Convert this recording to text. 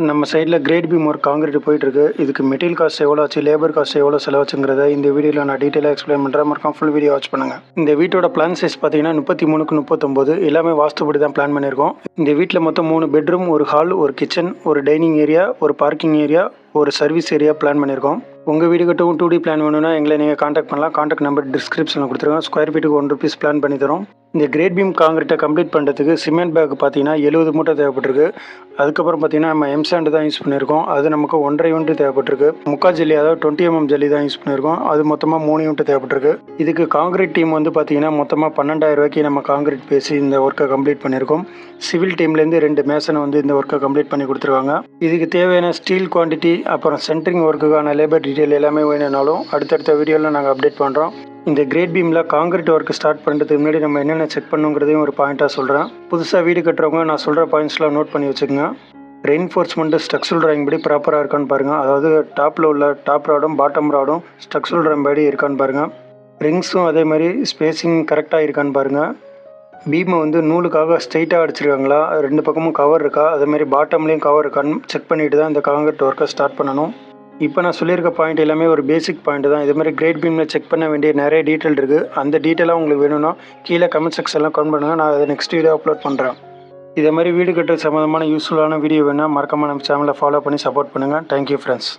நம்ம சைடில் great beam ஒரு காங்கிரீட் போயிட்டுருக்கு. இதுக்கு மெட்டீரியல் காஸ்ட் எவ்வளோ ஆச்சு, லேபர் காஸ்ட் எவ்வளோ செலவாச்சுங்கிறத இந்த வீடியோவில் நான் டீட்டெயிலாக எக்ஸ்பிளைன் பண்ணுறேன். மறக்காம ஃபுல் வீடியோ வாட்ச் பண்ணுங்கள். இந்த வீட்டோட பிளான் சைஸ் பார்த்தீங்கன்னா 33க்கு 39 எல்லாமே வாஸ்துபடி தான் பிளான் பண்ணியிருக்கோம். இந்த வீட்டில் மொத்தம் 3 பெட்ரூம், ஒரு ஹால், ஒரு கிச்சன், ஒரு டைனிங் ஏரியா, ஒரு பார்க்கிங் ஏரியா, ஒரு சர்வீஸ் ஏரியா பிளான் பண்ணியிருக்கோம். உங்கள் வீடு கட்டவும் 2D பிளான் வேணும்னா எங்களை நீங்கள் காண்டாக்ட் பண்ணலாம். காண்டாக்ட் நம்பர் டிஸ்கிரிப்ஷனில் கொடுத்துருங்க. ஸ்கொயர் ஃபீட்டுக்கு ₹1 பிளான் பண்ணி தரோம். இந்த கிரேட் பீம் காங்கிரீட்டை கம்ப்ளீட் பண்ணுறதுக்கு சிமெண்ட் பேக் பார்த்தீங்கன்னா 70 மூட்டை தேவைப்பட்டிருக்கு. அதுக்கப்புறம் பார்த்தீங்கன்னா நம்ம எம்சாண்ட் தான் யூஸ் பண்ணியிருக்கோம். அது நமக்கு 1.5 யூனிட் தேவைப்பட்டிருக்கு. முக்கா ஜல்லி, அதாவது 20 mm ஜல்லி தான் யூஸ் பண்ணியிருக்கோம். அது மொத்தமாக 3 யூனிட் தேவைப்பட்டிருக்கு. இதுக்கு காங்கிரீட் டீம் வந்து பார்த்தீங்கன்னா மொத்தமாக 12,000 ரூபாய்க்கு நம்ம காங்கிரீட் பேசி இந்த ஒர்க்கை கம்ப்ளீட் பண்ணியிருக்கோம். சிவில் டீம்லேருந்து 2 மேசனை வந்து இந்த ஒர்க்கை கம்ப்ளீட் பண்ணி கொடுத்துருவாங்க. இதுக்கு தேவையான ஸ்டீல் குவான்டிட்டி, அப்புறம் சென்ட்ரிங் ஒர்க்குக்கான லேபர் டீட்டெயில் எல்லாமே வேணும்னாலும் அடுத்தடுத்த வீடியோவில் நாங்கள் அப்டேட் பண்ணுறோம். இந்த கிரேட் பீமில் காங்கிரீட் ஒர்க் ஸ்டார்ட் பண்ணுறதுக்கு முன்னாடி நம்ம என்னென்ன செக் பண்ணுங்கிறதையும் ஒரு பாயிண்ட்டாக சொல்கிறேன். புதுசாக வீடு கட்டுறவங்க நான் சொல்கிற பாயிண்ட்ஸ்லாம் நோட் பண்ணி வச்சுக்கோங்க. ரெயின்ஃபோர்ஸ்மெண்ட்டு ஸ்ட்ரக்சரல் டிராயிங் படி ப்ராப்பராக இருக்கான்னு பாருங்கள். அதாவது டாப்பில் உள்ள டாப் ராடும் பாட்டம் ராடும் ஸ்ட்ரக்சரல் டிராயிங் படி இருக்கான்னு பாருங்கள். ரிங்ஸும் அதே மாதிரி ஸ்பேஸிங் கரெக்டாக இருக்கான்னு பாருங்கள். பீமை வந்து நூலுக்காக ஸ்ட்ரைட்டாக அடிச்சிருக்காங்களா, 2 பக்கமும் கவர் இருக்கா, அதேமாதிரி பாட்டம்லேயும் கவர் இருக்கான்னு செக் பண்ணிவிட்டு தான் இந்த காங்கிரீட் ஒர்க்கை ஸ்டார்ட் பண்ணணும். இப்போ நான் சொல்லியிருக்க பாயிண்ட் எல்லாமே ஒரு பேசிக் பாயிண்ட் தான். இதுமாதிரி கிரேட் பீமில் செக் பண்ண வேண்டிய நிறைய டீட்டெயில் இருக்குது. அந்த டீட்டெயிலாக உங்களுக்கு வேணும்னா கீழே கமெண்ட் செக்ஷன்லாம் கமெண்ட் பண்ணுங்கள். நான் அதை நெக்ஸ்ட் வீடியோ அப்லோட் பண்ணுறேன். இதே மாதிரி வீடு கட்டுறது சம்மந்தமான யூஸ்ஃபுல்லான வீடியோ வேணால் மறக்காமல் நம்ம சேனலை ஃபாலோ பண்ணி சப்போர்ட் பண்ணுங்கள். Thank you friends.